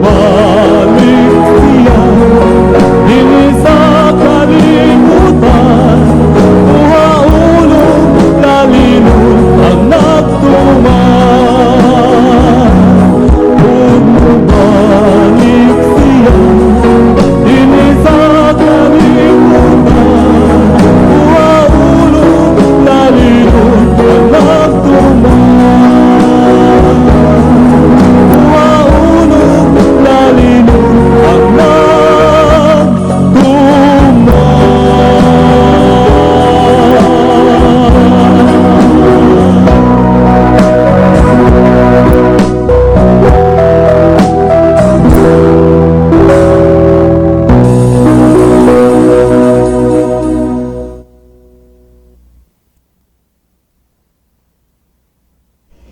bumalik siya, hindi sa kalimutan, uhaulog lalinod ang nagtuman. Kung bumalik siya, hindi sa kalimutan, uhaulog lalinod ang nagtuman.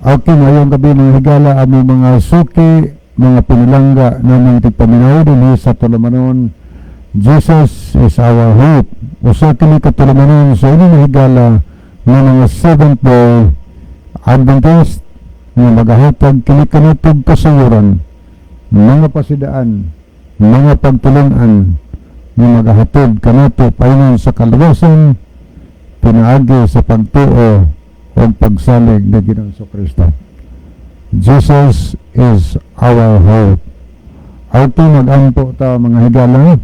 Okay, ngayong gabi ng higala aming mga suki, mga pinilangga na ng tigpaminaw din sa Tulamanon. Jesus is our hope. Usa kini ka Tulamanon sa inyong higala ng mga Seventh-day Adventist na magahatag kini kanatog kasayuran, mga pasidaan, mga pagtulungan na magahatag kanato paingon sa kaluwasan, pinaagi sa pagtuo o pagsalig na Ginoong Kristo. Jesus is our hope. Auto mag-ampo ta mga higala.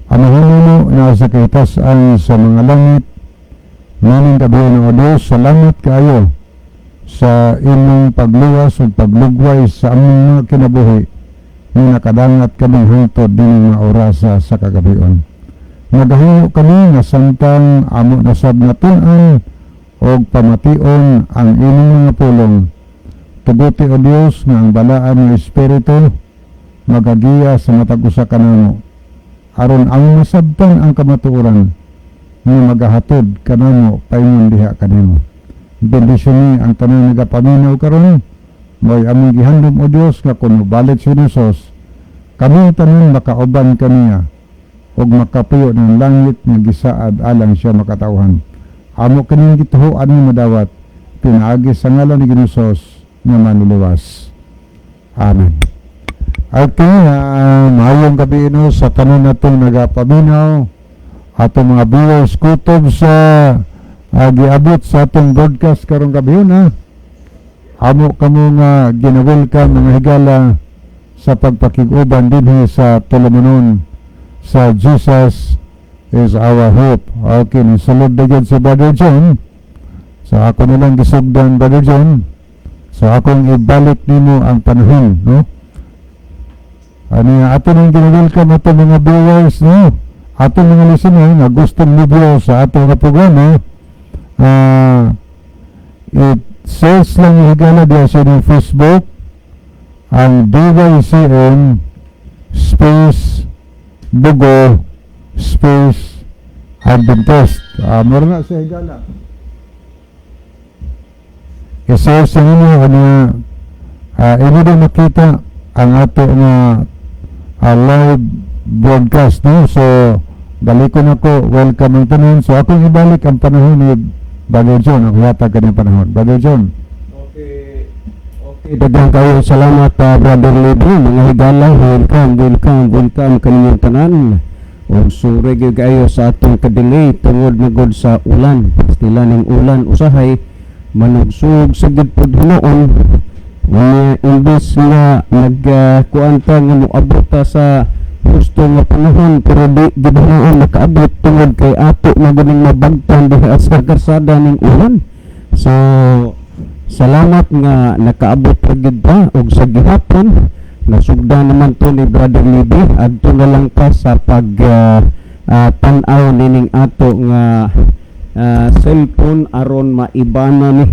Amahin mo na sa kahitasan sa mga langit, naning kabihan o Diyos, salamat kayo sa inyong pagluwas o paglugway sa aming mga kinabuhi na nakadangat kaming hangtod din mga orasa sa kagabion. Nagahingo kami na santang amo na sab na tunan o pamation ang inyong mga pulong. Tuguti o Diyos nga ang balaan ng Espiritu magagiya sa matag usa kanamo, aron ang masabtan ang kamatuoran nga magahatod kanamo paingon diha kanimo. Bendisyon ni ang tanan nagapaminaw karon, mo'y aming gihandom o Diyos nga kung balik si Jesus, kami tanan makauban kaniya o makapuyo ng langit nga gisaad alang siya makatauhan. Amo kining gituhuan ni madawat, pinaagi sa ngalan ni Ginoos nga manuluwas. Amen. Okay, maayong gabi no sa tanan natong nagapaminaw, atong mga viewers kutob sa giabot sa atong broadcast karong gabi na. Amo kamo nga gina-welcome mga higala sa pagpakig-uban dinhi sa Tulamanon sa Jesus is our hope. Okay, nasulod na dyan si Brother John. So ako nalang gisugdan, Brother John. So akong ibalik nimo ang panahon, no? Ano yung ato nang ginawelcome ato mga viewers, no? Ato mga listener na gustong video sa ato nga programa, it says lang yung higala diya sa inyong Facebook, ang DYCM space Bugo space Adventist. Mura na sa higala. I-search sa inyo, inyo din makita ang ato nga live broadcast, no? So, dalikon ako, welcome ang tanon. So, akong ibalik ang panahon ni Brother John, ang yata kanyang panahon. Brother John. Okay, dagang kayo. Salamat, Brother Libby. Mga higala, welcome kaninyong tanan. O sure kayo sa atong kadelay tungod na god sa ulan. Pastila ng ulan, usahay, manugsug sa gitpod hinoon. Imbes nga nagkuanta nga moabot sa gusto nga panahon, pero di gibanaon nakaabot tungod kay ato na ganing mabagtan diha sa karsada ning ulan. So salamat nga nakaabot pagid pa og sa gihapon nasugdan naman to ni Brother Libby adto na lang pa sa pag tan-aw nining ato nga cellphone aron maibana ni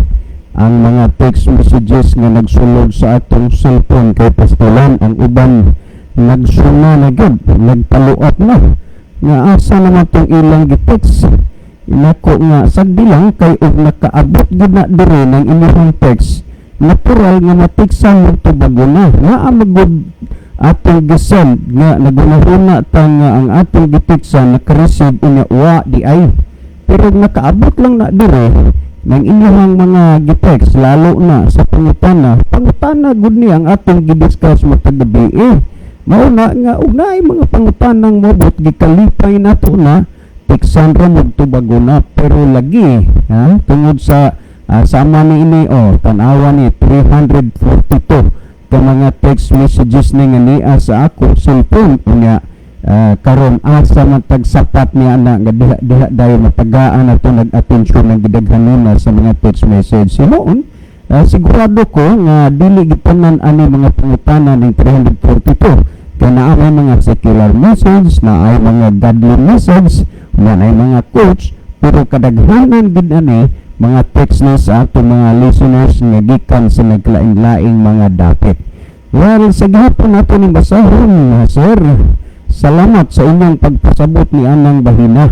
ang mga text messages nga nagsulod sa atong cellphone kay pastulan ang uban nagsuna na gid, nagpaluat na nga asa naman tong ilang gi-text inako nga sagdi lang kay og nakaabot gid na dire ng inyong text natural nga matiksan mo to bago na magud atong gisend nga nagunahuna ta nga ang atong gitiksan nakareceive ina wa di ay pero nakaabot lang na dire ng inyong mga gitext, lalo na sa pangutana gud ni ang atong gidiscuss mo kagabi. Mauna nga ugnay mga pangutanang mabot gikalipay nato na tiksan ra mo tubago na, pero lagi tungod sa sama ni ini tanawa ni 342 ka mga text messages ni nga niya sa ako cellphone nga karon asa man tagsapat niya na nga diha dayon matagaan ato nag-atensyon ng gidaghanon na sa mga text message. Sinuon sigurado ko nga dili gitanan ani mga pangutana ning 342 kaya na ay mga secular message, na ay mga godly message, na ay mga quotes, pero kadaghanan gid ani mga text na sa ato mga listeners nga gikan sa naglaing-laing mga dapit. Well, sa gihapon nato ni basahon, sir, salamat sa inyong pagpasabot ni anang bahina.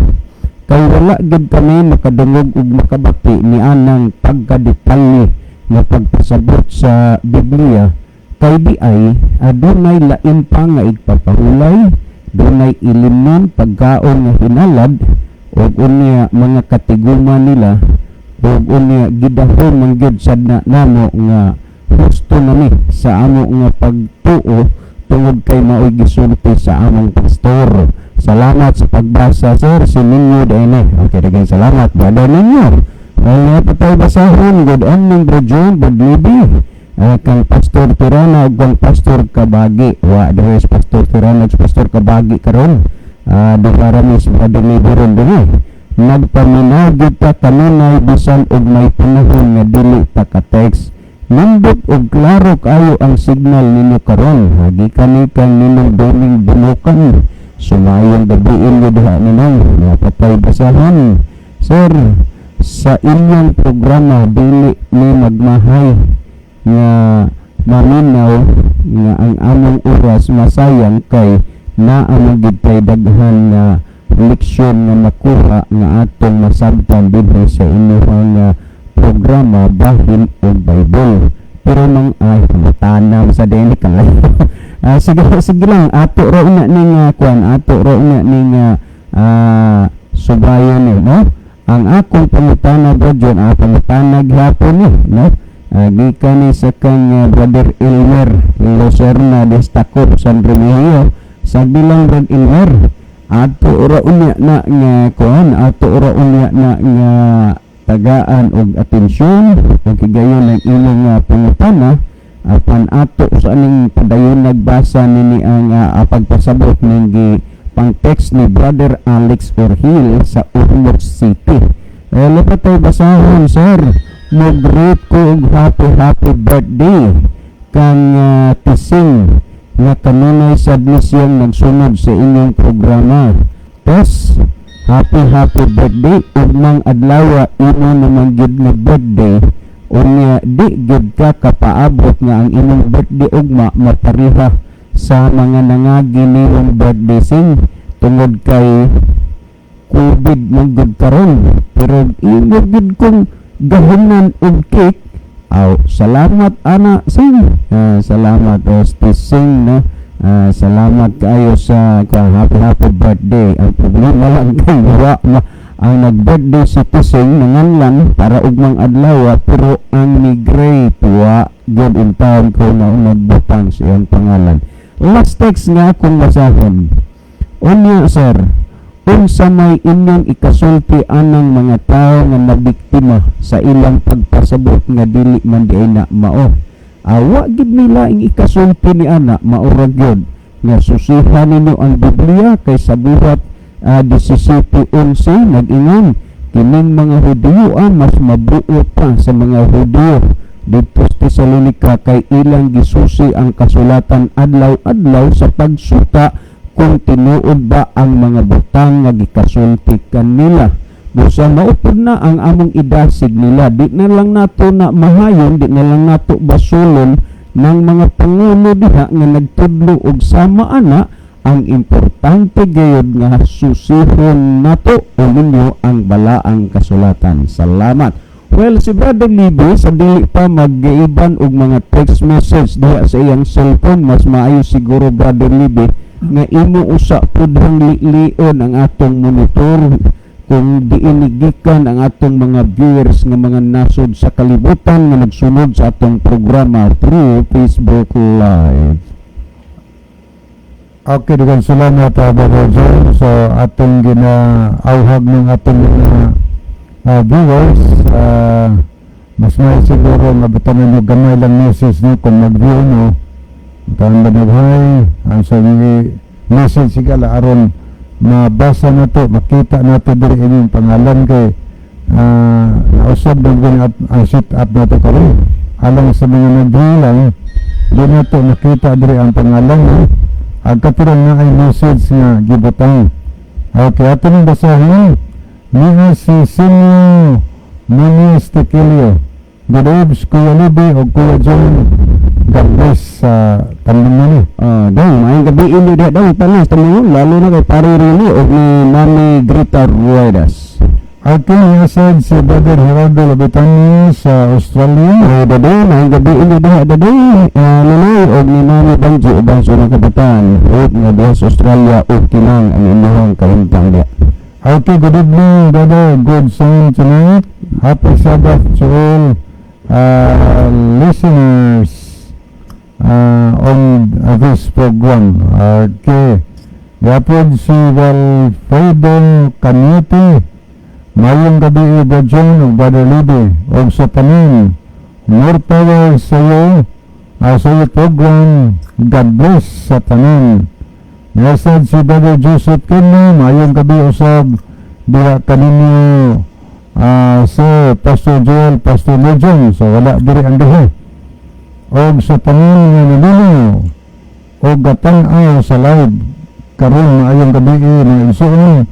Kay wala gid kami makadungog ug makabati ni anang pagkadetalye nga pagpasabot sa Biblia. Kay di ay adunay lain pa nga igpapahulay, dunay ilimnon pagkaon nga hinalad, ug unya mga katiguma nila, ug unya gidahon man gyud sad na namo nga gusto nami sa amo nga pagtuo tungod kay maoy gisulti sa among pastor. Salamat sa pagbasa, sir. Si Ninyo Dene. Okay, daghang salamat, brother Ninyo. Well, patay basahon. Good evening, Bro John, Bro Libby. Kang Pastor Tirana ug kang Pastor Kabagi. Wa deres Pastor Tirana ug Pastor Kabagi karon. Diparamis Brother Libby ron dinhi. Nagpaminaw gid ta kanunay bisan og may panahon nga dili ta ka text. Nindot og klaro kayo ang signal ninyo karon. Hagi kani kang ninong Doming Bunukan. Sumayong gabiin nyo diha ninong napatay basahan. Sir, sa inyong programa dili ni magmahay nga maminaw nga ang among oras masayang kay naamang gid kay daghan nga leksyon nga makuha nga atong masabtan dinhi sa inyong programa bahin og Bible. Pero nang matanam sa dili kalayo. Sige lang, ato ro na ning ato ro na ning subayon ni, no? Ang akong pangutana, Bro John, pangutana gihapon ni, no? Gikan ni sa kang Brother Elmer Loserna de Stacop San Remigio. Sabi lang, Brother Elmer, ato ro unya na nga kuan, ato ro unya na nga tagaan og atensyon ug higayon ang inyong pangutana apan ato sa aning padayon nagbasa nini ang pagpasabot ning pang text ni Brother Alex Orhil sa Ormoc City. Lapatay basahon, sir. Mag-greet ko og happy birthday kang tising nga kanunay sad ni siyang nagsunod sa inyong programa. Tes, happy birthday ug mang adlaw imo naman gid nga birthday. Unya di gid ka kapaabot nga ang imong birthday ugma mapariha sa mga nangagi niyong birthday sing tungod kay COVID man gud karon. Pero imo gid kong gahunan og cake. Salamat ana sing. Salamat sing no. Salamat kayo sa happy birthday. Ang problema lang kay wa ang nag-birthday si Tising nanganlan para ugmang adlaw pero ang migrate wa good in town ko na nagbutang siyang pangalan. Last text nga akong basahon. Unya, sir, unsa may inyong ikasulti anang mga tao nga nabiktima sa ilang pagpasabot nga dili man di na mao. Wa gid nila ing ikasulti ni ana maura gyud nga susihan ninyo ang Biblia kay sa buhat 17:11 nag-ingon kining mga Hudiyo mas mabuo pa sa mga Hudiyo dito sa Tesalonica kay ilang gisusi ang kasulatan adlaw-adlaw sa pagsuta kung tinuod ba ang mga butang nga gikasulti kanila. Busa maupod na ang among idasig nila, di na lang nato na mahayon, di na lang nato basulon ng mga pangulo diha nga nagtudlo og sama ana. Ang importante gayud nga susihon nato o ninyo ang balaang kasulatan. Salamat. Well, si Brother Libby sa dili pa mag-iiban og mga text message diha sa iyang cellphone, mas maayo siguro Brother Libby nga imo usa pud hang lion ang atong monitor kung diinigikan ang atong mga viewers nga mga nasod sa kalibutan nga nagsunod sa atong programa through Facebook Live. Okay, daghang salamat Brother John sa atong ginaawhag ng atong mga viewers. Mas may siguro nga bitanan nyo gamay lang message nyo kung mag-view nyo. Karon banaghay ang sa message sigala aron mabasa na to, makita na to diri inyong pangalan kay nausab na gani ang sit up na to karon. Alang sa mga nag-view lang, di na to makita diri ang pangalan ang katurang nga ay message nga gibutang. Okay, ato nang basahin niya si Sinyo Muniz Tequilio. Good evening, Kuya Libby o Kuya John. God bless sa tanong mo. Daw, maayong gabi inyo diha daw tanas tanong lalo na kay Pare Rini o ni Mami Grita Ruedas. Okay, nasad si Brother Gerardo Labitani sa Australia. Daday, maayong gabi inyo diha daday. Nanay o ni Mami Banji o Banjo ng Kapitan. O nga diha sa Australia o kinang ang inyong kalintang diha. Okay, good evening, brother. Good song tonight. Happy Sabbath to all listeners on this program. Okay. Yapod si Walfredo Cañete. Mayong gabi Brother John o Brother Libby. O sa tanin, more power sa iyo sa iyo program. God bless sa tanin. Nasad si Brother Joseph Kenna. Mayong gabi usab diha kaninyo sa Pastor Joel, Pastor Legion. So wala diri ang duha. Og sa tanin nga nalino og gatanaw sa live karon maayong gabi ng igsoon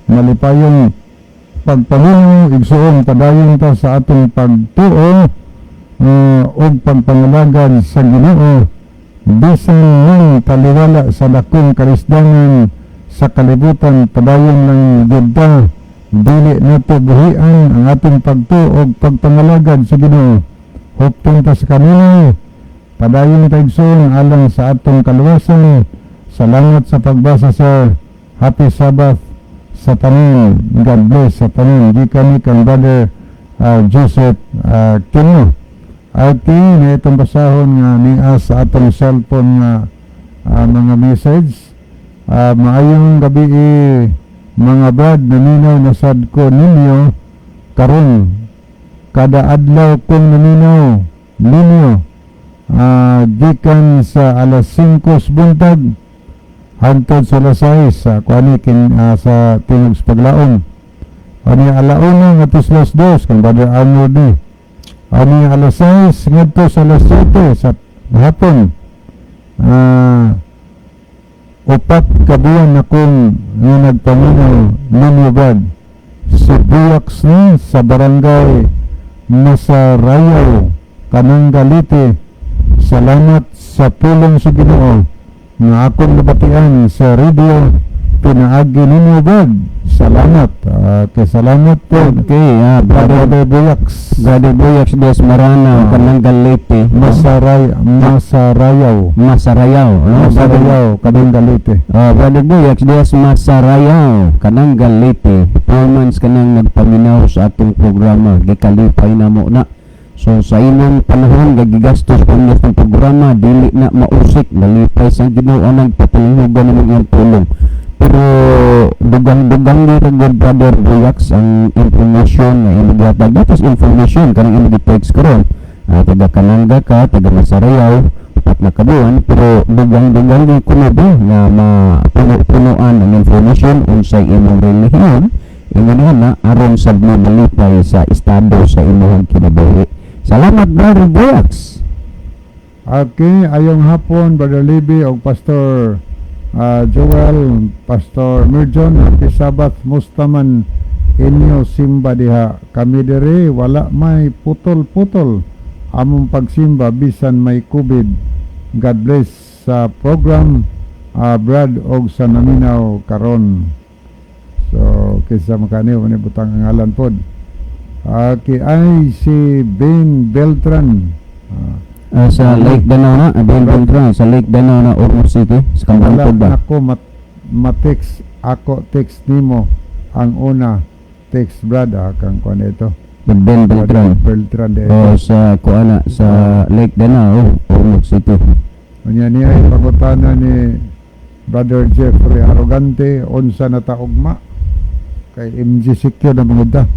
malipayong pagpamuno igsoon padayon ta sa atong pagtuo og pagpangalagan sa Ginoo bisan ng taliwala sa dakong karisdangan sa kalibutan padayon ng gudta dili nato buhian ang atong pagtuo og pagpangalagan sa Ginoo hupton ta sa kanila padayon ta igsoon alang sa atong kaluwasan. Salamat sa pagbasa sa Happy Sabbath sa tanin. God bless sa tanin. Di kami kang Brother Joseph Kino. Okay, na itong basahon nga niya sa atong cellphone nga mga message. Maayong gabi mga brad, naminaw na sad ko ninyo karon kada adlaw kong naminaw ninyo gikan sa alas 5 buntag hangtod sa alas 6 sa tingog paglaom. Ani alauna nga alas 2 kang Brother Arnold ni. Ani alas 6 ngadto sa alas 7 sa hapon. Upat ka buwan akong nga nagpaminaw ninyo brad. Si Buyax ni sa barangay Masarayaw, Kananggalite. Salamat sa pulong sa Ginoo nga akong nabatian sa radio pinaagi ninyo brad. Salamat. Salamat po. Okay, Brother Buyax. Brother Buyax Diaz Marana, Kananggalite. Masarayaw, Kananggalite. Brother Buyax Diaz Masarayaw, Kananggalite. 4 months ka nang nagpaminaw sa atong programa. Gikalipay na mo na. So sa imong panahon gagigastos pa niya itong programa, dili na mausik, nalipay sa Ginoo nagpatulungan naman yung tulong. Pero dugang-dugang dito Brother Buyax ang information na imigratag. Datos information kanang imigitext karon. Taga Kanangga ka, taga Masarayaw, pat na kabuan, pero dugang-dugang di kunabi na mapuno-punuan ang information unsay imong relihiyon. Ingon na aron sad mo malipay sa estado sa imong kinabuhi. Salamat Brother Buyax. Okay, ayong hapon Brother Libby o Pastor Joel, Pastor Merjon. Happy Sabbath. Mustaman inyo simba diha. Kami diri wala may putol-putol among pagsimba bisan may COVID. God bless sa program Brad og sa naminaw karon. So kaysa makaniw ni butang ang ngalan pod. Okay, ay si Ben Beltran sa Lake Danau na, Ben Beltran sa Lake Danau na, Ormoc City, sa Kampang wala ba? ako text nimo ang una text Brad kang kuan ito. Ben Beltran. Beltran de. O sa kuana sa Lake Danao, Ormoc City. Unya niya ay pangutana ni Brother Jeffrey Arrogante unsa na taugma kay MG Secure na manguda.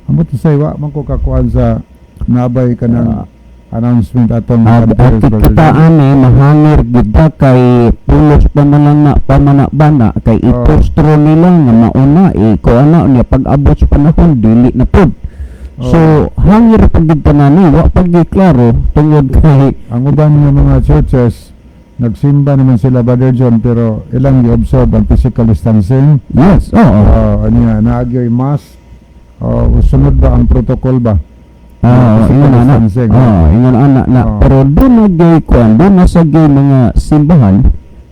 Amo to say wa man ko kakuan sa nabay kanang announcement atong At kitaan mahangir gida kay pulos pamana kay ipostro nila nga mauna kuana niya pag-abot sa panahon dili na pod. So hangir pag nani wa pag klaro tungod kay ang uban nga mga churches nagsimba naman sila Brother John pero ilang i-observe ang physical distancing. yes, Anya naagyoy mask. Sunod ba ang protocol ba? ingon ana na pero doon nagay kuan doon nasa gay mga simbahan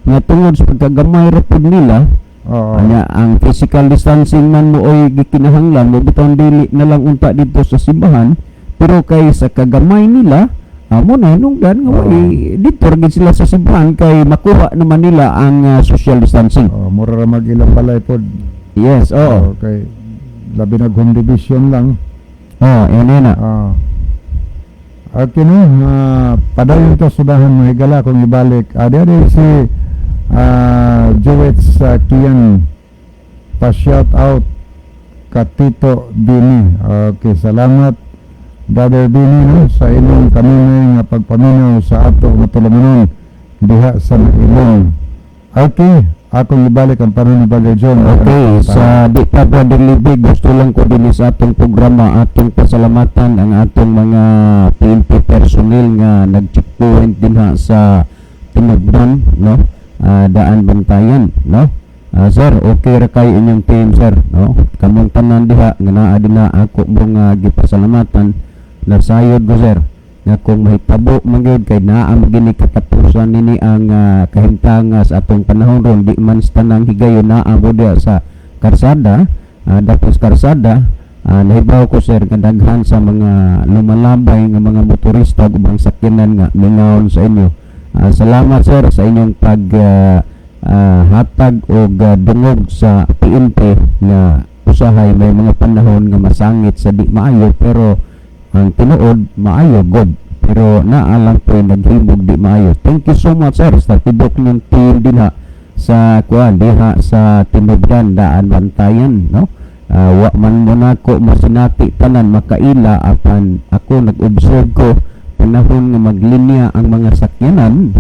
nga tungod sa pagkagamay ra pud nila. Anya ang physical distancing man mo oy gikinahanglan mo biton dili na lang unta dito sa simbahan pero kay sa kagamay nila amo na hinungdan nga dito gid sila sa simbahan kay makuha naman nila ang social distancing. Mura ra mag-ilang balay pod. Yes, Okay. Labi na home division lang. Yan na. Okay no, padayon to sudahan mo higala kung ibalik. Adi si Jowets Kian pa-shout out ka Tito Bini. Okay, salamat Brother Bini no, sa inyong kaminay nga pagpaminaw sa ato matulungan diha sa ilong. Okay, akong ibalik ang panahon ni Brother John. Okay, sa di pa Brother Libig, gusto lang ko din sa atong programa, atong pasalamatan ang atong mga PNP personnel nga nag-checkpoint din sa Tinubdan, no? Daan Bantayan, no? Sir, okay ra kay inyong team, sir, no? Kamong tanan diha nga naa din na ako mong gipasalamatan nasayod ko, sir. Nga kung mahitabo magyud kay naa magini katapusan nini ang kahimtang sa atong panahon ron di man sa tanang higayon naa mo diha sa karsada dapos karsada nahibaw ko sir nga daghan sa mga lumalabay nga mga motorista ubang sakyanan nga mingawon sa inyo. Salamat sir sa inyong pag hatag og dungog sa PNP nga usahay may mga panahon nga masangit sa di maayo pero ang tinuod maayo god pero naalang po naghimog di maayo. Thank you so much sir sa tibok ng team dinha sa kuan diha sa Tinubdan Daan Bantayan, no? Wa man mo na ko masinati tanan makaila apan ako nag-observe ko panahon nga maglinya ang mga sakyanan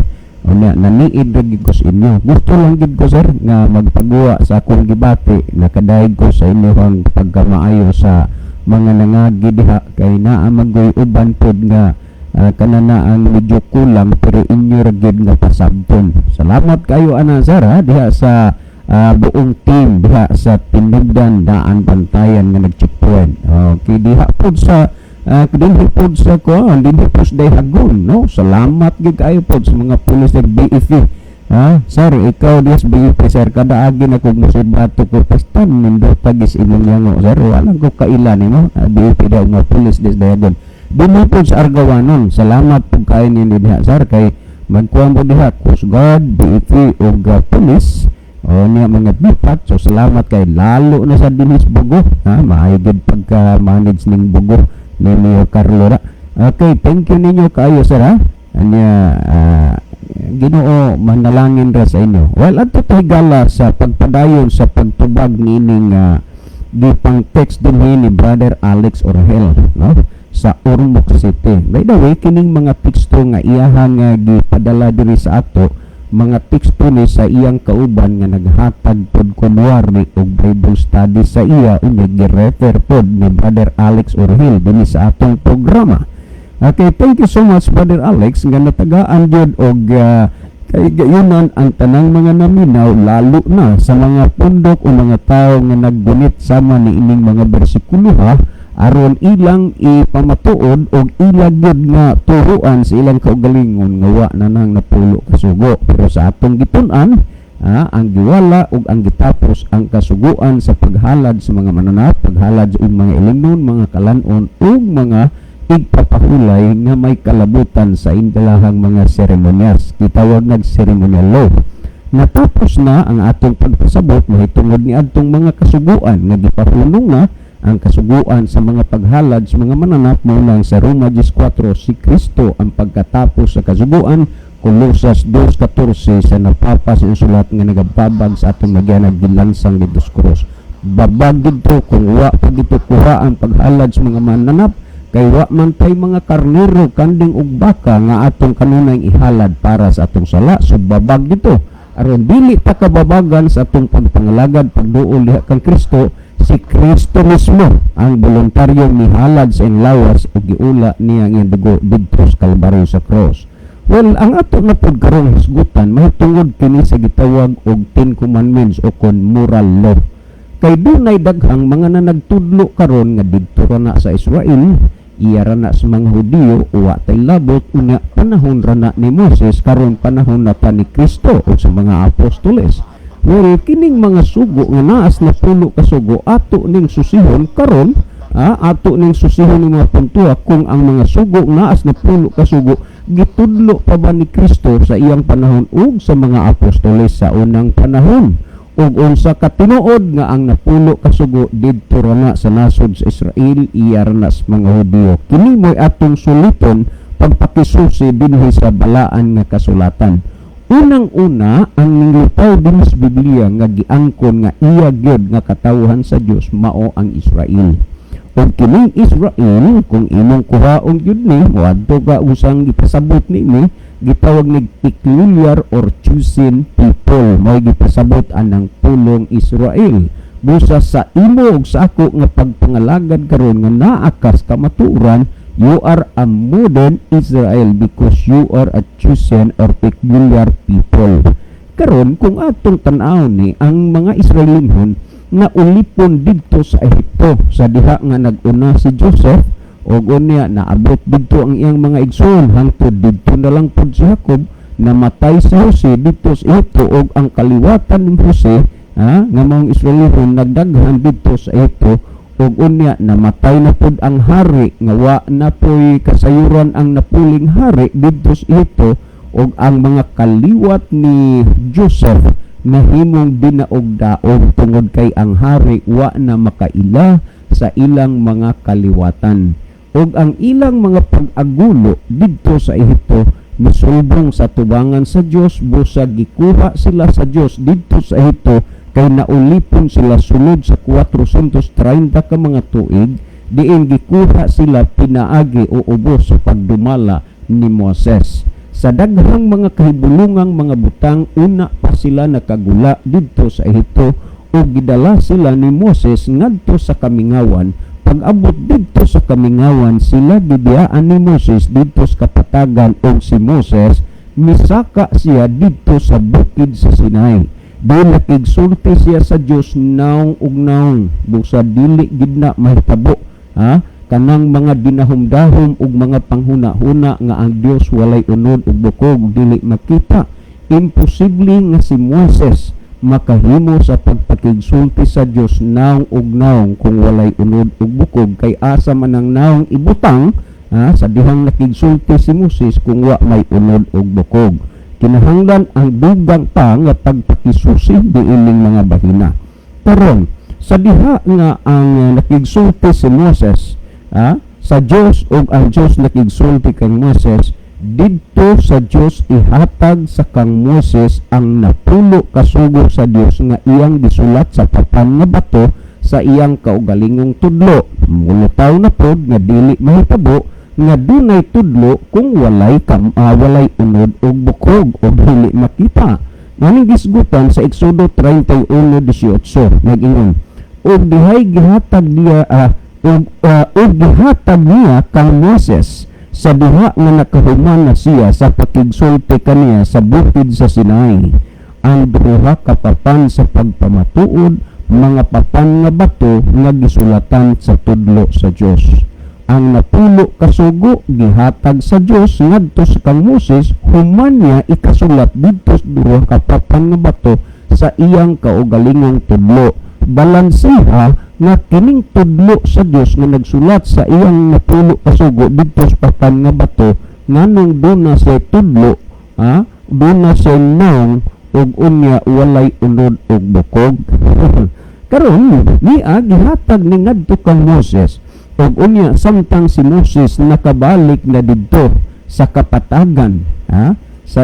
unya naniid ra gid ko sa inyo. Gusto lang gid ko sir nga magpagawa sa akong gibati nakadaig ko sa inyo ang pagkamaayo sa mga nangagi diha kay naa magoy uban pod nga kanana ang medyo kulang pero inyo ra gyud nga pasabton. Salamat kayo ana sir diha sa buong team diha sa Tinubdan Daan Bantayan nga nag-checkpoint. Okay diha pod sa dinhi pod sa kuan dinhi pod sa Hagon, no? Salamat gyud kayo pod sa mga pulis ng BFE. Sir, ikaw dis BFP sir, kada agi na kog musibato ko pastan nindo tagis imong yango sir, wala ko kailan mo BFP daw nga pulis dis dayon. Dili po sa Argawanon, salamat po kayo ninyo diha sir kay magkuha mo diha Coast Guard, BFP ug pulis niya mga bipat. So salamat kay lalo na sa dinis Bugo, maayo gid pagka manage ning Bugo ni Mayor Carlo. Okay, thank you ninyo kayo sir anya Ginoo manalangin ra sa inyo. Well, adto tay gala sa pagpadayon sa pagtubag nining gipang text din ni Brother Alex Orhel, no? Sa Ormoc City. By the way, kining mga teksto nga iyahang gipadala diri sa ato, mga teksto ni sa iyang kauban nga naghatag pod kunwari og Bible study sa iya unya gi-refer pod ni Brother Alex Orhel dinhi sa atong programa. Okay, thank you so much Brother Alex nga natagaan jud og kay gayunan ang tanang mga naminaw lalo na sa mga pundok o mga tao nga naggunit sama ni ining mga bersikulo aron ilang ipamatuod og ilang gyud nga turuan sa ilang kaugalingon nga wa na nang napulo kasugo. Pero sa atong gitun-an ang giwala ug ang gitapos ang kasuguan sa paghalad sa mga mananap, paghalad sa mga ilimnon, mga kalanon ug mga igpapahulay nga may kalabutan sa indalahang mga seremonyas. Gitawag nag ceremonial law. Natapos na ang atong pagpasabot mahitungod ni adtong mga kasuguan nga gipahunong na ang kasuguan sa mga paghalad sa mga mananap mo lang sa Roma 14, si Kristo ang pagkatapos sa kasuguan. Kolosas 2:14 sa napapas ang sulat nga nagababag sa atong nagyanag gilansang dito sa krus. Babag dito kung wa pa dito kuha ang paghalad sa mga mananap, kay wa man tay mga karnero, kanding ug baka nga atong kanunay ihalad para sa atong sala. So babag dito aron dili ta kababagan sa atong pagpangalagad pagduol diha kang Kristo. Si Kristo mismo ang voluntaryong mihalad sa inlawas ug giula niya ang iyang dugo didto sa Kalbaryo sa cross. Well, ang ato na pod karong hisgutan mahitungod kini sa gitawag og 10 Commandments o kon moral law. Kay dunay daghang mga nagtudlo karon nga didto ra na sa Israel, iya ra na sa mga Hudiyo, wa tay labot unya panahon ra na ni Moses, karon panahon na pa ni Kristo o sa mga apostoles. Well, kining mga sugo nga naas na pulo ka sugo ato ning susihon karon, ato ning susihon ng mga puntua kung ang mga sugo naas na pulo ka sugo gitudlo pa ba ni Kristo sa iyang panahon ug sa mga apostoles sa unang panahon. Ug unsa katinuod nga ang napulo ka sugo didto ra na sa nasod sa Israel, iya ra na sa mga Hudiyo. Kini mo'y atong suliton pagpakisusi dinhi sa balaan nga kasulatan. Unang-una, ang nilutaw din sa Biblia nga giangkon nga iya gyud nga katawhan sa Dios mao ang Israel. Ug kining Israel, kung imong kuhaon gyud ni moadto ka usang gipasabot nini, gitawag ni peculiar or chosen people, mao gipasabot anang pulong Israel. Busa sa imo ug sa ako nga pagpangalagad karon nga naa ka sa kamatuoran, you are a modern Israel because you are a chosen or peculiar people. Karon kung atong tan-aw ni ang mga Israelinhon na ulipon didto sa Ehipto sa diha nga nag-una si Joseph ug unya naabot didto ang iyang mga igsoon hangtod didto na lang pod si Jacob, namatay si Jose didto sa Ehipto ug ang kaliwatan ni Jose nga mga Israelinhon nagdaghan didto sa Ehipto. Ug unya namatay na pod ang hari nga wa na po'y kasayuran ang napuling hari didto sa Ehipto, ug ang mga kaliwat ni Joseph nahimong dinaog-daog tungod kay ang hari wa na makaila sa ilang mga kaliwatan. Ug ang ilang mga pag-agulo didto sa Ehipto misulbong sa tubangan sa Dios, busa gikuha sila sa Dios didto sa Ehipto kay naulipon sila sulod sa 430 ka mga tuig, diin gikuha sila pinaagi o ubos sa pagdumala ni Moses. Sa daghang mga kahibulungang mga butang, una pa sila nakagula didto sa Ehipto o gidala sila ni Moses ngadto sa kamingawan. Pag-abot didto sa kamingawan, sila gibiyaan ni Moses didto sa kapatagan o si Moses misaka siya didto sa bukid sa Sinai. Doon nakigsulti siya sa Dios naong ug naong, busa dili gid na mahitabo kanang mga dinahom-dahom ug mga panghuna-huna nga ang Dios walay unod ug bukog dili makita. Imposible nga si Moses makahimo sa pagpakigsulti sa Dios naong ug naong kung walay unod ug bukog, kay asa man ang naong ibutang sa dihang nakigsulti si Moses kung wa may unod ug bukog. Kinahanglan ang dugang pa nga pagpakisusi diining mga bahina. Karon sa diha nga ang nakigsulti si Moses sa Dios ug ang Dios nakigsulti kang Moses, didto sa Dios ihatag sa kang Moses ang napulo kasugo sa Dios nga iyang gisulat sa papan nga bato sa iyang kaugalingong tudlo. Mulutaw na pod nga dili mahitabo nga dunay tudlo kung walay unod og bukog o dili makita. Maning gisgutan sa Exodo 31:18 nag-ingon, og dihay gihatag niya gihatag niya kang Moses sa diha nga nakahuman na siya sa pakigsulti kaniya sa bukid sa Sinai, ang duha ka papan sa pagpamatuod, mga papan nga bato nga gisulatan sa tudlo sa Dios. Ang napulo kasugo gihatag sa Dios ngadto sa kang Moses, human niya ikasulat didto sa duha ka papan nga bato sa iyang kaugalingong tudlo. Balansiha nga kining tudlo sa Dios nga nagsulat sa iyang napulo kasugo didto sa papan nga bato, nganong doon na siya tudlo, doon na siya naong ug unya walay unod ug bukog. Karon niya gihatag ni ngadto kang Moses, ug unya samtang si Moses nakabalik na didto sa kapatagan, sa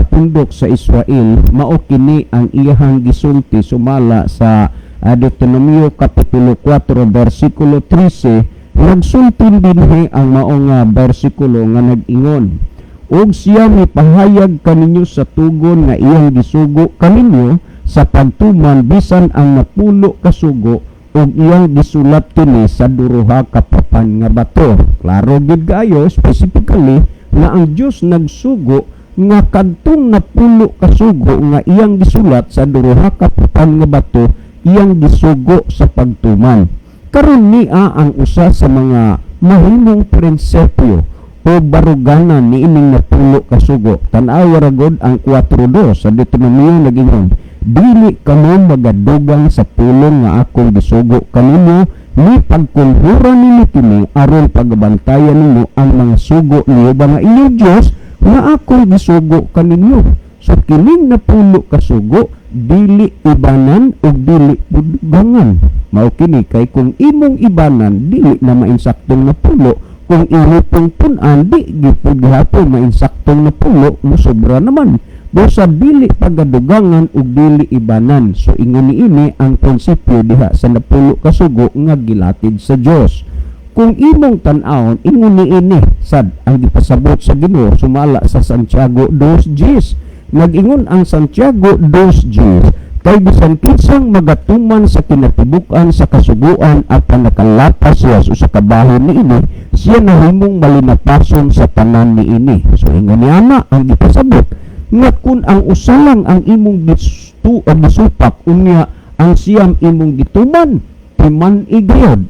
pundok sa Israel, mao kini ang iyang gisulti sumala sa Deuteronomio kapitulo 4 bersikulo 13. Nagsultin dinhi ang mao nga bersikulo nga nag-ingon, ug siya mipahayag kaninyo sa tugon nga iyang gisugo kaninyo sa pagtuman bisan ang napulo ka sugo, ug iyang gisulat kini sa duruha ka papan nga bato. Klaro gid kayo specifically nga ang Dios nagsugo nga kadtong napulo ka sugo nga iyang gisulat sa duruha ka papan nga bato, iyang gisugo sa pagtuman. Karon niya ang usa sa mga mahimong prinsipyo o baruganan ni ining napulo ka sugo. Tan-aw ra gud ang 4:2 sa Deuteronomio nagingon, dili kamo magadugang sa pulong nga akong gisugo kaninyo, ni pagkulhuran ninyo kini aron pagbantayan ninyo ang mga sugo niyo ba nga inyong Dios nga akong gisugo kaninyo. So kining napulo ka sugo dili ibanan o dili pudugangan. Mao kini kay kung imong ibanan dili na mainsaktong napulo, kung ihupong punan di gipud gihapon mainsaktong napulo, musobra naman. Dosa dili pagadugangan ug dili ibanan. So ingon niini ang prinsipyo diha sa napulo ka sugo nga gilatid sa Dios. Kung imong tan-awon, ingon niini sad ang gipasabot sa Ginoo sumala sa Santiago 2:10. Nag-ingon ang Santiago 2:10, kay bisan kinsang magatuman sa kinatibukan sa kasuguan at panakalapas siya sa kabahon niini, siya nahimong malinapason sa tanan niini. So ingon niya ang gipasabot nga kung ang usalang ang imong gisupak unya ang siyam imong gituman, timan igayod,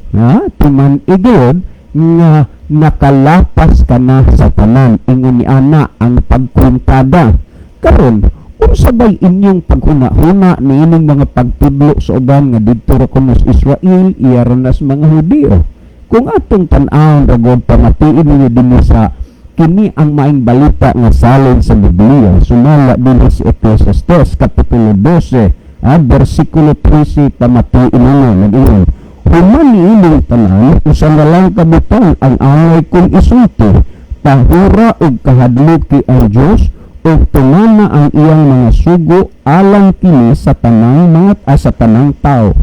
timan igayod nga nakalapas ka na sa tanan. Ingon ni ana ang pagkuntada. Karon unsabay inyong paghuna-huna ni ining mga pagtudlo sa uban nga didto ra kuno sa Israel iyaranas mga Hudiyo. Kung atong tan-awon ra gud pamatiin ninyo dinhi sa kini ang maing balita nga salin sa Biblia sumala dinhi sa Ecclesiastes kapitulo 12 bersikulo 13 pamatiin ninyo nag-ingon, human niining tanan usa na lang kabutang ang angay kong isulti, tahura ug kahadluki ang Dios ug tumana ang iyang mga sugo alang kini sa tanang sa tanang tao.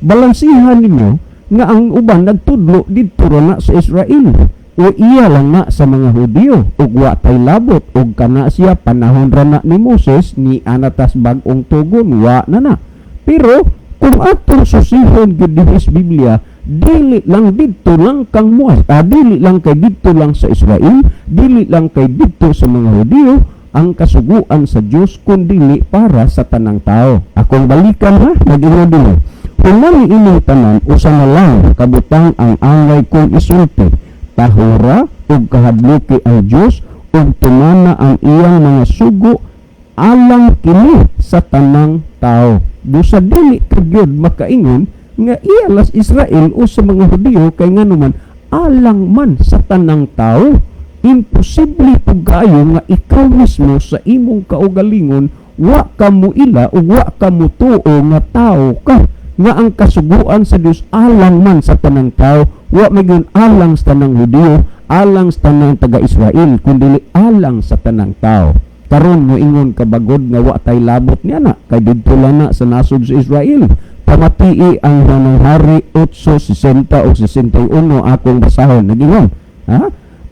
Balansihan ninyo nga ang uban nagtudlo didto na sa Israel o iya lang na sa mga Hudiyo ug wa tay labot ug kana siya panahon ra na ni Moses ni anatas bag-ong tugon wa na. Pero kung atong susihon gid dinhi sa Biblia, dili lang didto lang kang dili lang kay didto lang sa Israel, dili lang kay didto sa mga Hudiyo ang kasuguan sa Dios kundi para sa tanang tao. Akong balikan nag-ingon dinhi, kung ining tanan usa na lang kabutang ang angay kong isulti, tahura ug kahadluki ang Dios ug tumana ang iyang mga sugo alang kini sa tanang tao. Busa dili kagyud makaingon nga iyalas Israel o sa mga Hudiyo kay nganuman alang man sa tanang tao. Imposible pug kaayo nga ikaw mismo sa imong kaugalingon wa ka mo ila o wa ka mo tuo nga tao ka, nga ang kasuguan sa Dios alang man sa tanang tao, wa magyud alang sa tanang Hudiyo, alang sa tanang taga-Israel, kundi alang sa tanang tao. Karon mo ingon kabagod nga wa tay labot niya na kay didto lang na sa nasod sa Israel. Pamatii ang Hanang Hari 8:60 o 61 akong basahon nagingon,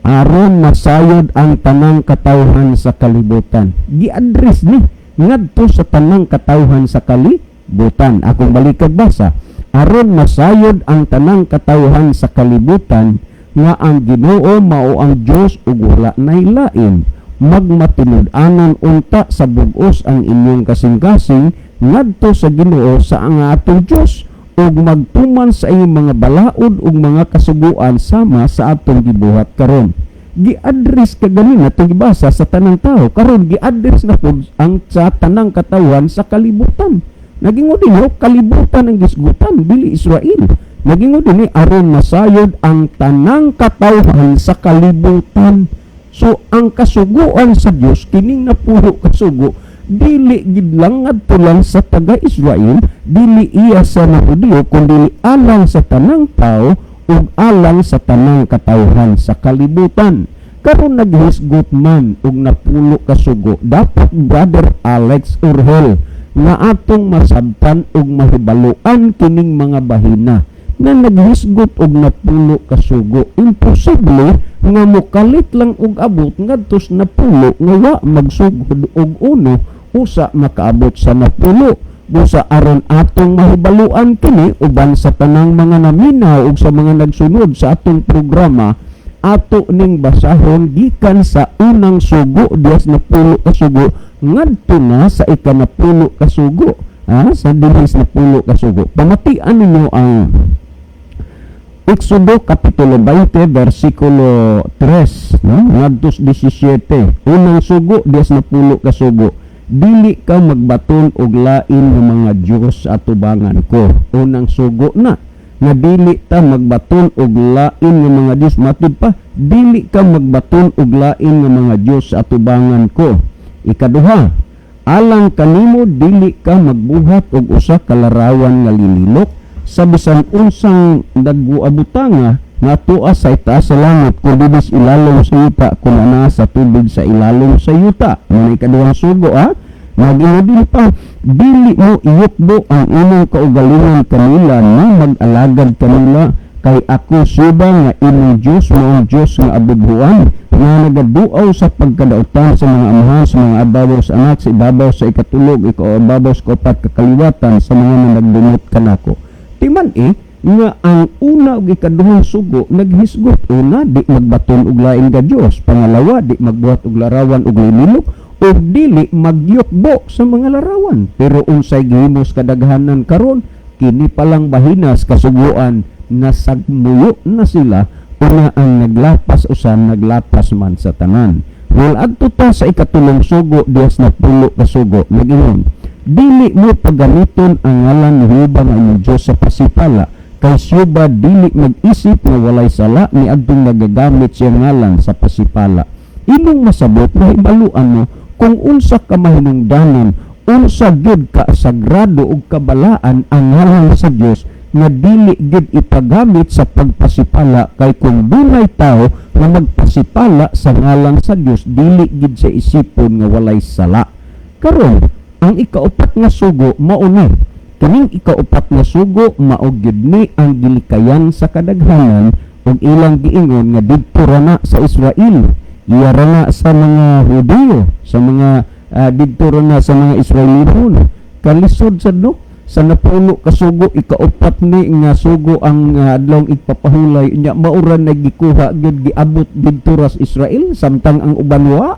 aron masayod ang tanang katawhan sa kalibutan. Gi-address ni ngadto sa tanang katawhan sa kalibutan. Akong balikag basa, aron masayod ang tanang katawhan sa kalibutan nga ang Ginoo mao ang Dios ug wala nay lain. Magmatinud-anon unta sa bug-os ang inyong kasing-kasing ngadto sa Ginoo sa ang atong Dios ug magtuman sa inyong mga balaod ug mga kasuguan sama sa atong gibuhat karon. Gi-address ka ganina itong gibasa sa tanang tao. Karon gi-address na po ang sa tanang katawan sa kalibutan. Nagingon din kalibutan ang gisgutan, dili Israel. Nagingon din aron masayod ang tanang katawan sa kalibutan. So ang kasuguan sa Dios kining napuro kasugo dili gid lang ngadto lang sa taga-Israel, dili iya sa mga Hudyo kundi alang sa tanang tao ug alang sa tanang katawhan sa kalibutan. Karon naghisgot man ug napulo ka sugo, dapat Brother Alex Urhel nga atong masabtan ug mahibaluan kining mga bahina na naghisgot og napulo ka sugo. Imposible nga mokalit lang og abot ngadtos napulo nga wa magsugod og uno usa makaabot sa napulo. Busa aron atong mahibaluan kini uban sa tanang mga naminaw ug sa mga nagsunod sa atong programa, ato ning basahon gikan sa unang sugo dias napulo ka sugo ngadto na sa ikanapulo ka sugo, sa dinis napulo ka sugo. Pamatian ninyo ang Exodo Kapitulo 20 versikulo 3 ngadto 17. Unang sugo dias napulo ka sugo, dili ka magbaton og lain nga mga Dios atubangan ko. Unang sugo na nga dili ta magbaton og lain nga mga Dios, matud pa, dili ka magbaton og lain nga mga Dios atubangan ko. Ikaduha, alang kanimo dili ka magbuhat og usa ka larawan nga linilok sa bisan unsang dagbuabutanga nga tuwa sa itaas sa langit kundi bis ilalom sa yuta kung ana sa tubig sa ilalom sa yuta. Muna ikaduhang sugo Nag-inadin pa, dili mo iyukbo ang imong kaugalingan kanila na mag-alagad kanila kay ako suba nga imong Diyos mo Diyos nga abughuan nga nagaduaw sa pagkadautan sa mga amahan, sa mga ababaw sa anak, sa ibabaw sa ikatulog, ikaw ababaw sa kaupat kakaliwatan sa mga nagdumot kanako. Timan nga ang una ug ikaduhang sugo naghisgot. Una, di magbaton og lain ka Dios. Pangalawa, di magbuhat og larawan og linilok o dili magyukbo sa mga larawan. Pero unsay gihimos kadaghanan karon, kini palang bahinas kasuguan na sagmuyo na sila una ang naglapas usan naglapas man sa tanan. Well, adto ta sa ikatulong sugo dias na pulo ka sugo nagingon, dili mo pagamiton ang ngalan ni Jehova nga imong Dios sa pasipala kay syuba dili mag-isip nga walay sala ni adtong nagagamit siya ngalan sa pasipala. Imong masabot na ibaluan mo kung unsa ka mahinungdanon, unsa gyud ka sagrado ug kabalaan ang ngalan sa Dios nga dili gyud ipagamit sa pagpasipala kay kung dunay tao nga magpasipala sa ngalan sa Dios dili gyud sa isipon nga walay sala. Karon ang ikaupat nga sugo mao ni kining ikaupat nga sugo mao gyud ni ang gilikayan sa kadaghanan ug ilang giingon nga didto ra na sa Israel. Iyara na sa mga Hudyo, sa mga didto na sa mga Israelihon. Kalisod sa sa napulo kasugo ikaupat ni nga sugo ang adlong igpapahulay nya mauran nagikuha gyud giabot didto ra sa Israel samtang ang uban wa.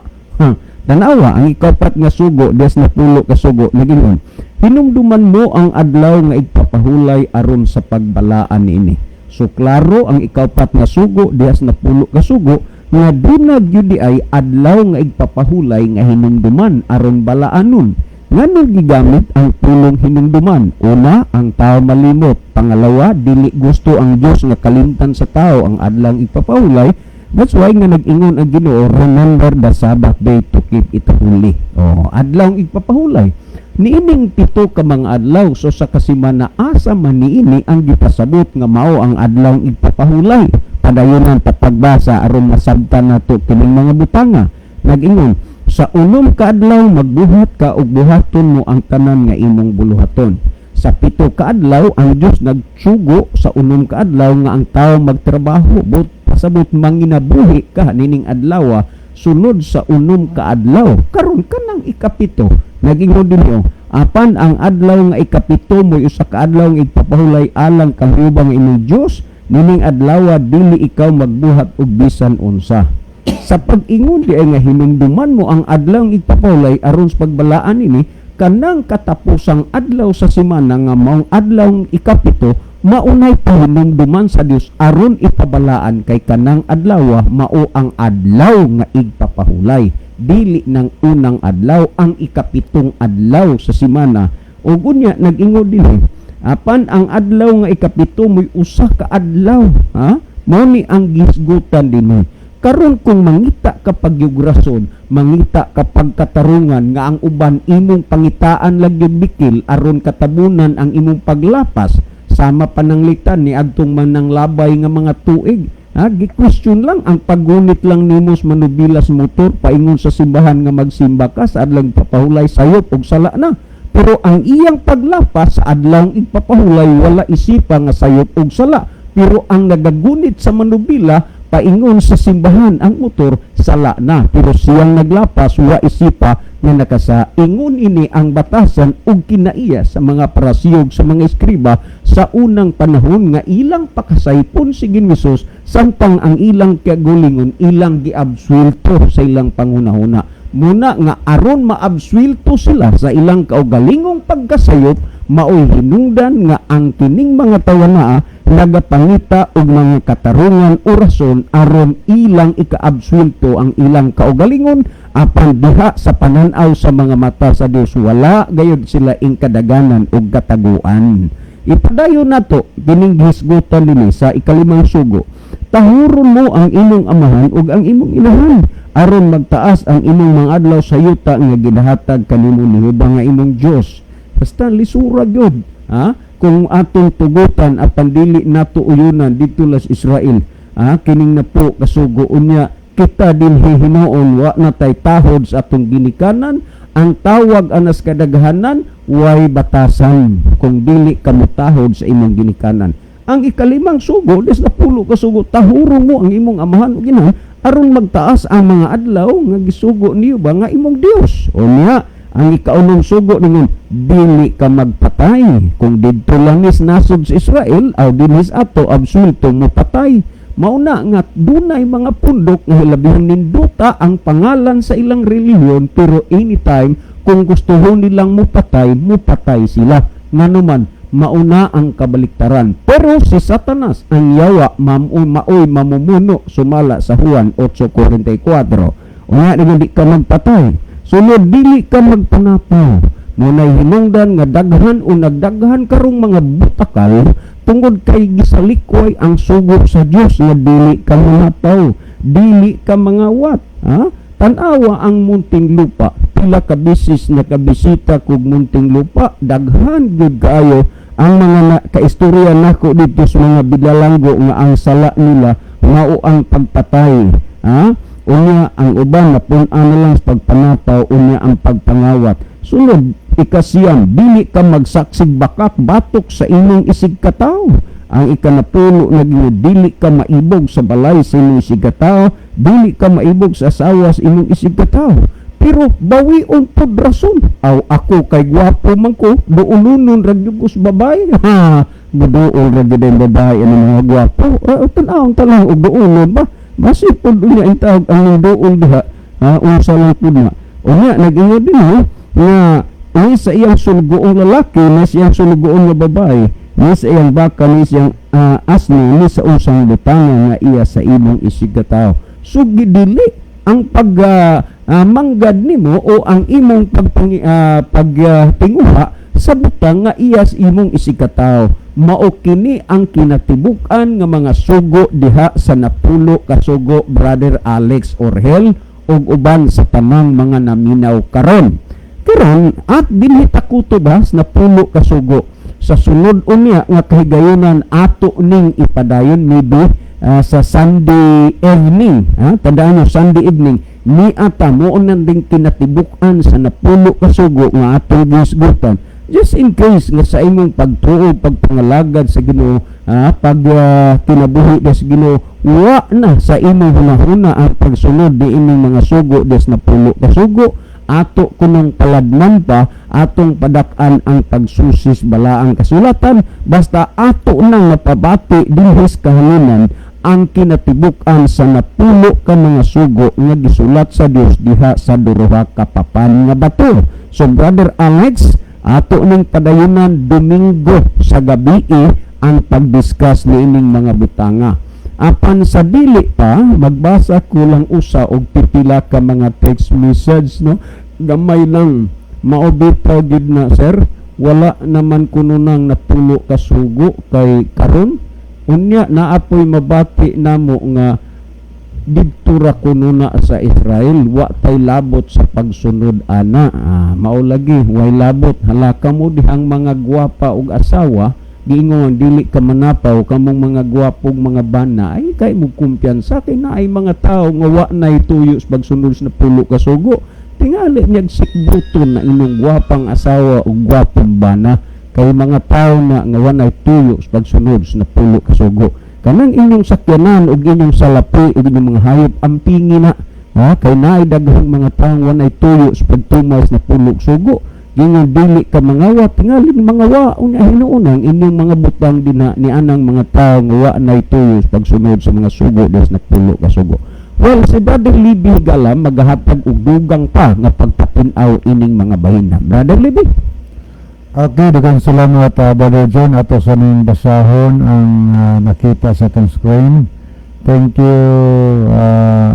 Tanawa ang ikaupat nga sugo des napulo kasugo nagingon, hinumduman mo ang adlaw nga igpapahulay aron sa pagbalaan niini. So klaro ang ikaupat nga sugo des napulo kasugo nga dunag yudi ay adlaw nga igpapahulay nga hinumduman aron balaanon. Nganong gigamit ang pulong hinumduman? Una, ang tao malimot. Pangalawa, dili gusto ang Dios nga kalimtan sa tao ang adlaw igpapahulay. That's why nga nag-ingon ang Ginoo, remember the Sabbath day to keep it holy. Adlaw igpapahulay. Niining pito ka mga adlaw so sa kasimana asa man niini ang gipasabot nga mao ang adlaw igpapahulay. Padayonan pagbasa aron masabtan nato kining mga butanga. Nag-ingon, sa unom ka adlaw magbuhat ka ug buhaton mo ang tanan nga imong buluhaton. Sa pito ka adlaw ang Dios nagsugo sa unom ka adlaw nga ang tawo magtrabaho but pasabot manginabuhi ka nining adlaw sunod sa unom ka adlaw. Karon kanang ikapito nag-ingon dinyo, apan ang adlaw nga ikapito mo usa ka adlaw nga igpapahulay alang kang Jehova nga imong Dios, nining adlaw dili ikaw magbuhat og bisan unsa. Sa pag-ingon di ay nga hinumduman mo ang adlaw nga igpapahulay aron sa pagbalaan ini, kanang katapusang adlaw sa semana nga maong adlaw ikapito maunay pahinumduman sa Dios aron ipabalaan kay kanang adlaw mao ang adlaw nga igpapahulay, dili ng unang adlaw ang ikapitong adlaw sa semana. O gunya nag-ingon dinhi, apan ang adlaw nga ikapito mo'y usa ka adlaw, mao ni ang gisgutan dinhi. Karon kung mangita kapag yung rason, mangita kapag katarungan nga ang uban imong pangitaan lang yung bikil aron katabunan ang imong paglapas, sama pananglitan ni adtong manang labay nga mga tuig. Gi-question lang ang paggunit lang nimos manubilas motor paingon sa simbahan nga magsimba ka sa adlang papahulay sayop og sala na. Pero ang iyang paglapas sa adlang ipapahulay wala isipa nga sayop og sala. Pero ang nagagunit sa manubila paingon sa simbahan ang motor sala na, pero siyang naglapas wa isipa nga nakasa. Ingon ini ang batasan ug kinaiya sa mga parasiyog sa mga eskriba sa unang panahon nga ilang pakasaypon si Hesus samtang ang ilang kagalingon ilang giabsuelto sa ilang panghunahuna. Muna nga aron maabsuelto sila sa ilang kaugalingong pagkasayop, maoy hinungdan nga ang kining mga tawanaa nagapangita og mga katarungan o rason aron ilang ikaabsuelto ang ilang kaugalingon apan diha sa pananaw sa mga mata sa Dios wala gayud sila ing kadaganan og kataguan. Ipadayon nato kining hisgutan dinhi sa ikalimang sugo. Tahuron mo ang imong amahan ug ang imong inahan aron magtaas ang imong mga adlaw sa yuta nga ginahatag kanimo ni Jehova nga imong Dios. Basta lisura gyud, kung atong tugutan apan dili nato uyunan dito las Israel, kining na po kasugo unya kita din hihinuon wa na tay tahod sa atong ginikanan. Ang tawag anas kadaghanan way batasan kung dili ka motahod sa imong ginikanan. Ang ikalimang sugo des na pulo kasugo, tahurong mo ang imong amahan ug inahan aron magtaas ang mga adlaw nga gisugo niyo ba nga imong Dios. Unya ang ikaunong sugo ningon, dili ka magpatay. Kung didto langis nasod sa Israel, aw dinhis ato absulto mo patay. Mauna nga dunay mga pundok nga hilabihang ninduta ang pangalan sa ilang relihiyon, pero anytime kung gustuhon nilang mupatay sila. Nganuman, mauna ang kabaliktaran. Pero si Satanas ang yawa maoy mamumuno sumala sa Juan 8:44. Unya di ka magpatay. Sunod dili ka magpanapaw. Munay hinungdan nga daghan o nagdaghan karong mga butakal tungod kay gisalikoy ang sugo sa Dios nga dili ka manapaw, dili ka mangawat. Tanawa ang munting lupa, pila ka bisis nakabisita kog munting lupa, daghan gyud kaayo ang mga kaistorya nako dito sa mga bidalanggo nga ang sala nila mao ang pagpatay. Unya ang uban napun-an na lang sa pagpanapaw, unya ang pagpangawat. Sunod, ikasiyam, dili ka magsaksig bakak batok sa imong isig kataw. Ang ikanapulo na dili ka maibog sa balay sa imong isig kataw, dili ka maibog sa asawa sa imong isig kataw. Pero bawion pod rason. Aw ako kay gwapo man ko, duulunon ragyugos babay. Duol ragyud babay ang mga gwapo. Tan-awon talang og duulon ba? Masipod unya ang tawag ang doon diha, unsa lang po na. Unya, nag-ingo din nga ni sa iyang sulugoong lalaki, ni sa iyang sulugoong nga babae, ni sa iyang baka, ni sa iyang asni, ni sa usang butanga nga iya sa imong isigataw. So, gidili ang manggad nimo o ang imong pagtinguha sa butang nga iya sa imong isigataw. Mao kini ang kinatibukan nga mga sugo diha sa napulo kasugo Brother Alex Orhel ug uban sa tamang mga naminaw karon at dinhi takuto ba sa napulo kasugo sa sunod unya nga kahigayonan ato ning ipadayon maybe sa Sunday evening. Tandaan nyo, Sunday evening ni ata mo nang ding kinatibukan sa napulo kasugo nga atong gisgutan. Just in case nga sa imong pagtuo, pagpangalagad sa Ginoo, pag kinabuhi des Ginoo, wa na sa imong hunahuna ang pagsunod di ining mga sugo des napulo kasugo, ato kunong paladman pa, atong padak-an ang pagsusis balaang kasulatan, basta ato nang napabati dinhis kahanginan ang kinatibukan sa napulo ka mga sugo nga gisulat sa Dios diha sa duruha ka papan nga bato. So Brother Alex, ato ning padayunan Domingo sa gabi ang pagdiscuss ni ining mga butanga. Apan sa dili pa magbasa ko lang usa og pipila ka mga text message, no, gamay lang maobitaw gid na sir, wala naman kuno nang napulo ka sugo kay karon unya naapoy mabati namo nga didto ra kuno na sa Israel, wa tay labot sa pagsunod ana. Mao lagi way labot, halaka mo dihang mga gwapa ug asawa, giingon dili ka manapaw kamong mga gwapong mga bana ay kay mo kumpiyansa kay naay mga tao nga wa nay tuyo sa pagsunod sa pulo ka sugo. Tingali niyag sikbuton na inyong gwapang asawa ug gwapong bana kay mga tao na nga wa nay tuyo sa pagsunod sa pulo ka sugo. Kanang inyong sakyanan ug inyong salapi ug inyong mga hayop ampingi na, kay naay daghang mga tawo wa nay tuyo sa pagtumay sa pulo ka sugo. Gingon dili ka mangawa, tingali ni mangawa unya hinuunang inyong mga butang dina ni anang mga tawo nga wa nay tuyo sa pagsunod sa mga sugo des na pulo ka sugo. Well, si Brother Libby Higala maghatag og dugang pa nga pagpatinaw ining mga bahina. Brother Libby. Okay, daghang salamat Brother John ato sa ning basahon ang nakita sa atong screen. Thank you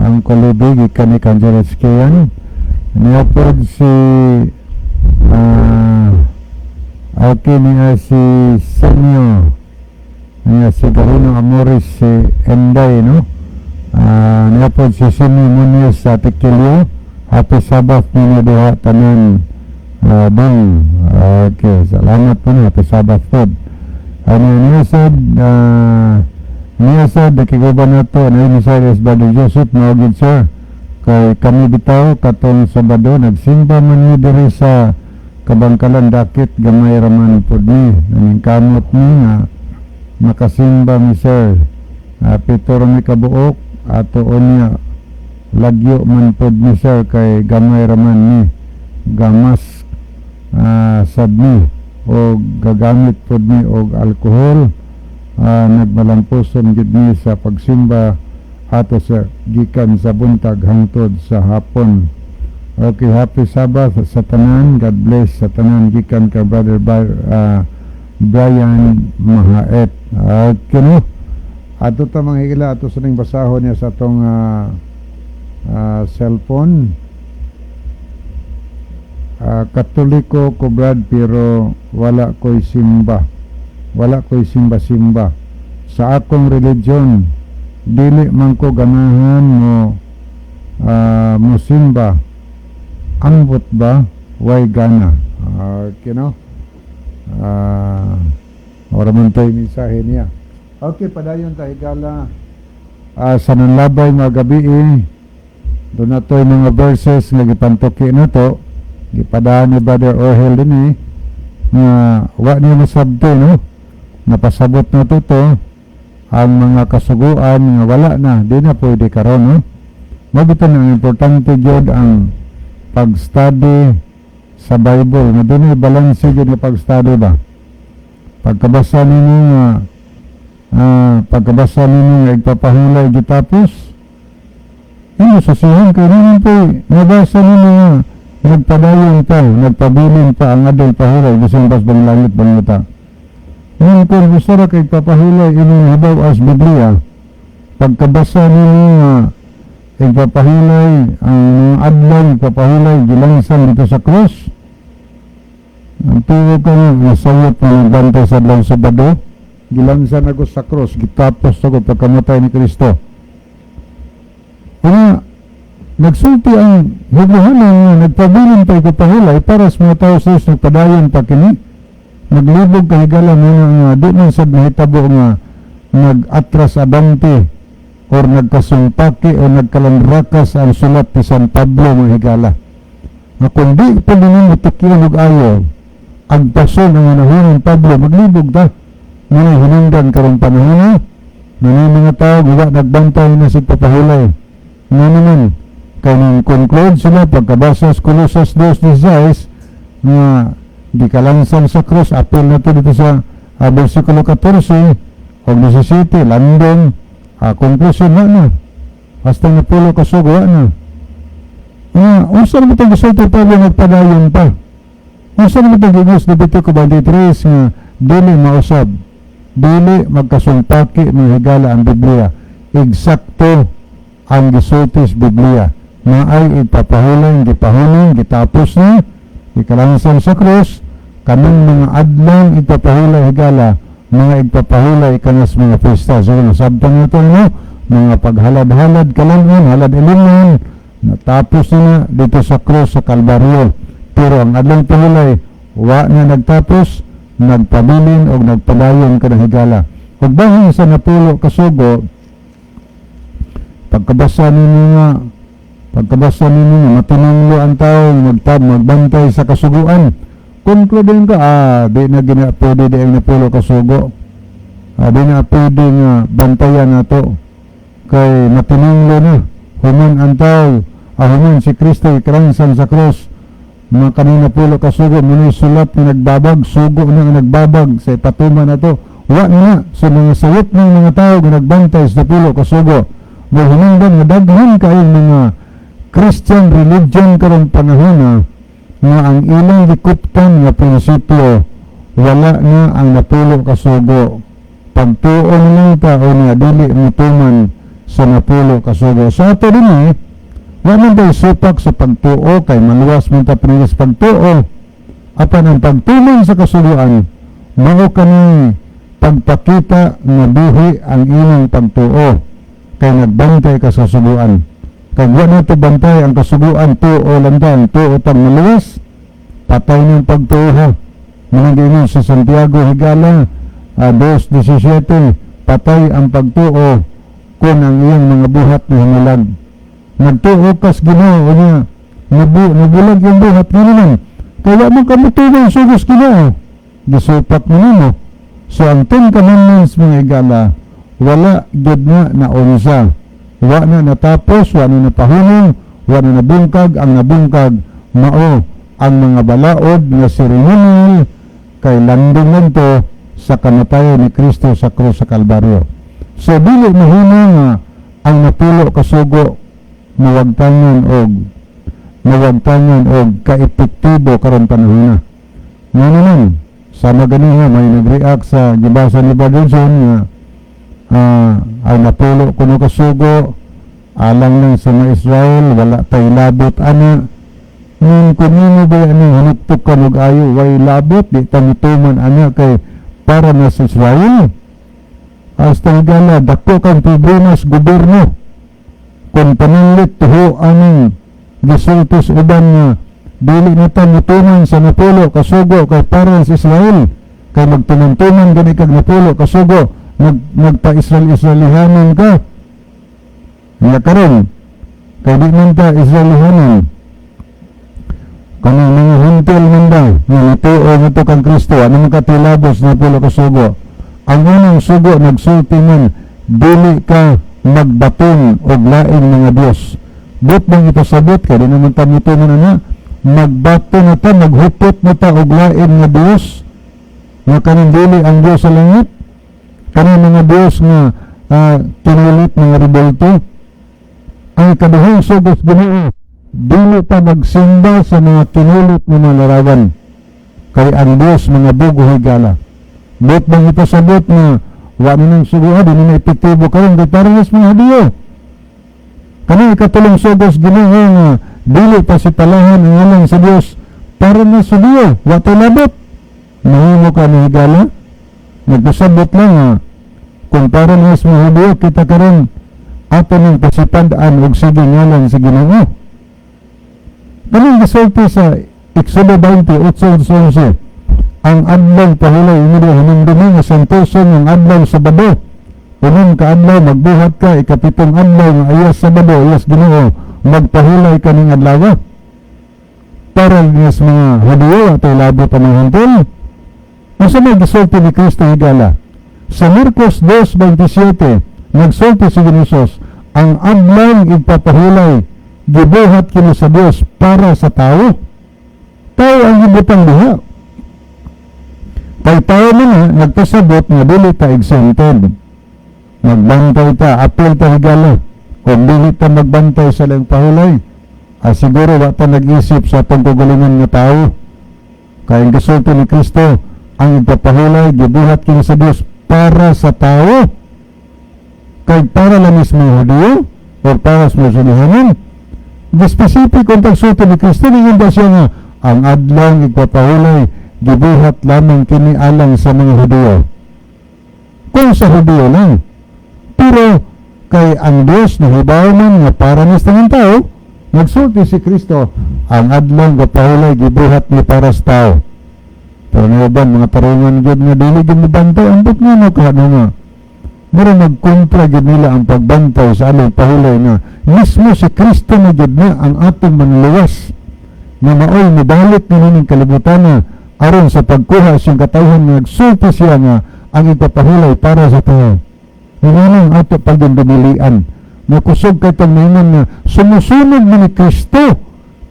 Uncle Libby gikan ni Kanjeres Kian. Niya pod si okay niya si Senyo, niya si Garino Amores, si Enday, no? Niya po si Simi Munoz sa Tikilio. Happy Sabbath ninyo diha tanan bang. Okay, salamat po na. Happy Sabbath po. Niya sad nakiguban na to na ini sa Brother Joseph Maugid sir. Kay kami bitaw katong Sabado nagsimba man ni diri sa Kabangkalan dakit gamay raman pod ni naning kamot ni nga makasimba mi sir. Pito ra mi kabuok ato unya lagyo man pod ni sir kay gamay raman ni gamas sad ni o gagamit pod ni og alkohol. Nagmalampuson gid ni sa pagsimba ato sa gikan sa buntag hangtod sa hapon. Okay, happy Sabbath sa tanan. God bless sa tanan gikan ka Brother Brian Mahaet. Okay no. Ato ta mga higala ato sa ning basahon niya sa atong cellphone. Katoliko ko Brad pero wala ko'y simba. Wala ko'y simba-simba. Sa akong religion dili man ko ganahan mo simba. Ambot ba way gana. Okay no. Ora man tayo mensahe niya. Okay, padayon tayo higala sa nanlabay mga gabi doon na to yung mga verses nga gipantuki na to gipadaan ni Brother Orhel din nga wa niya masabto no. Napasabot na to ang mga kasuguan nga wala na, di na pwede karon no. Mabito na importante gyud ang pag-study sa Bible. Nga doon ay balanse gyud nga pag-study ba. Pagkabasa ninyo nga igpapahulay gitapos. Ano sa sihan kayo naman po nabasa ninyo nga nagpadayon pa, nagpabilin pa ang adol pahulay bising bas bang langit bang mata. Ngayon kung gusto ra kay papahulay inyong habaw as Biblia, pagkabasa ninyo igpapahulay ang mga adlaw papahulay gilangsan dito sa cross. Ang tuwo ko nasayot na nagbantay sa adlaw Sabado, gilangsan ako sa cross, gitapos ako pagkamatay ni Kristo. Kaya nagsulti ang higuhanan nga nagpabilin pa igpapahulay para sa mga tao sa nagpadayon pa kini. Naglibog kahigala muna nga di man sad nahitabo nga nag-atras abante or nagkasumpaki o nagkalandrakas ang sulat ni San Pablo mga higala. Nga kung di pa din mo tukyan og ayo ang pason ang nahunan Pablo maglibog ta mga hinungdan karong panahon na mga tao gawa nagbantay na si papahulay nga naman kaya nang conclude sila pagkabasa sa Colossus 2:16 nga di kalansan sa cross, apel na ito dito sa versikulo 14 o 17, landong conclusion na basta na pulo kasugo na unsa naman itong gusto Pablo nagpadayon pa, unsa naman itong gigos Levitico 23 nga dili mausab, dili magkasumpaki ng higala ang Biblia, eksakto ang gisultis Biblia na ay ipapahulay, gipahulay, gitapos na ikalansan sa cross. Kanang mga adlaw ipapahulay higala, mga igpapahulay kanas mga pista. So nasabtan ito no, mga paghalad-halad kalangan, halad ilingan, natapos na dito sa krus sa Kalbaryo. Pero ang adlang pahulay, wa na nagtapos, nagpabilin o nagpadayon ka ng higala. Ug bahin sa napulo kasugo, pagkabasa ninyo nga matinunglo ang tao, magbantay sa kasuguan. Konkludin ka, di na pwede di ang napulo kasugo. Di na pwede nga bantayan na to. Kay matinunglo na, human ang tao, human si Kristo, ikarangsan sa cross. Mga kanina pulo kasugo, muna sulat na nagbabag, sugo na nagbabag sa ipatuman na to. Wa na sa mga sayot ng mga tao na nagbantay sa pulo kasugo. May hinungdan na daghan kayong mga Christian religion karong panahon na ang ilang likuptan nga prinsipyo wala na ang napulo kasugo. Pagtuon lang ta o nga dili mutuman sa napulo kasugo. Sa ato din wala daw supak sa pagtuo kay maluwas mo ta prinis pagtuo. Apan ang pagtuman sa kasugoan mao kani pagpakita nga buhi ang ilang pagtuo kay nagbantay ka sa kasugoan. Kag wala to bantay ang kasuguan, tuo landan, tuo tang maluwas, patay ng pagtuo. Mga gini sa Santiago Higala 2:17, patay ang pagtuo kung ang iyang mga buhat na hinalag. Nagtuo kas Ginoo niya, nabulag yung buhat nga naman. Kaya mo kamutugan sugos Ginoo, gisupat mo nimo. So ang 10 Commandments mga higala, wala gud na naunsa. Wa na natapos, wa na napahunong, wa na nabungkag. Ang nabungkag mao ang mga balaod nga seremonial kay landing nito sa kamatayon ni Kristo sa krus sa Kalbaryo. So dili mahina nga ang napulo kasugo mawagtangan og kaepektibo karon panahon. Nga naman sama ganiha may nag-react sa gibasa ni Brother John nga ang napulo kuno kasugo alang lang sa mga Israel, wala tayo labot ana. Kung nino ba yan hanuptok ka ayo way labot, di tamutuman ana kay para na sa Israel. Hasta higala dako kang problemas gobyerno kung panilit tuho anong gisultos uban nga dili na tamutuman sa napulo kasugo kay para sa Israel. Kay magtuman-tuman gani kag napulo kasugo nagpa-Israel-Israelihanan ka nga karon kay di man ta Israelihanan kanang mga huntil man daw nga natuo nga to kang Kristo ano man katilabos na pulo kasugo. Ang unang sugo nagsulti man dili ka magbaton og laing mga Dios. But bang ipasabot kay di naman ta mutuman na magbato na ta, maghupot na ta og laing nga Dios nga kanang dili ang Dios sa langit. Kanang mga Diyos nga kinulit mga rebelto. Ang kaduhang sugos Ginoo, dili pa magsimba sa mga kinulit ng mga larawan. Kay ang Diyos mga bugo higala. But bang ipasabot na wa nang suguha, di na epektibo karon kay parang mga hadiyo. Kanang ikatulong sugos Ginoo nga dili pa si palahan ang ngalan sa Diyos para na sa Diyo, wa tayo labot. Mahimo ka ni higala. Nagpasabot lang kung para na sa mga hadiyo kita karon ato ng pasipadaan og sige ngalan sa Ginoo. Kanang gisulti sa Exodo 28:11 ang adlaw pahulay imo hinumdumi nga santoson ang adlaw Sabado. Unang kaadlaw magbuhat ka, ikapitong adlaw nga ayas Sabado, ayas Ginoo, magpahulay ka ning adlaw. Para sa mga hadiyo ato labot ang mga hantol. Asa may gisulti ni Kristo higala? Sa Marcos 2:27 nagsulti si Jesus, ang adlaw ipapahulay gibuhat kini sa Dios para sa tao. Tao ang gibutang diha. Kay tao man nagpasabot nga dili ta exempted. Magbantay ta, apil ta higala. Kung dili ta magbantay sa lang pahulay, siguro wa ta nag-isip sa atong kagalingan nga tao. Kay ang gisulti ni Kristo, ang ipapahulay gibuhat kini sa Dios para sa tao. Kay para lang mismo hadiyo o para sa muslihanan. Specific kung pagsulti ni Kristo, ningon ba siya nga ang adlaw ipapahulay gibuhat lamang kini alang sa mga hadiyo. Kung sa hadiyo lang. Pero kay ang Dios nahibaw man nga para ni sa tao, nagsulti si Kristo ang adlaw nga pahulay gibuhat ni para sa tao. Pero naban mga tarungan gyud nga dili gyud mabantay ang bot nga kada nga. Mura magkontra gyud nila ang pagbantay sa alay pahulay nga mismo si Kristo na gyud na ang atong manluwas na maoy mibalik ni ning kalibutan na aron sa pagkuha siyang katawhan nga nagsulti siya nga ang ipapahulay para sa tao. Hinanang ato pagdumilian na kusog kay tagmayman na sumusunod ni Kristo,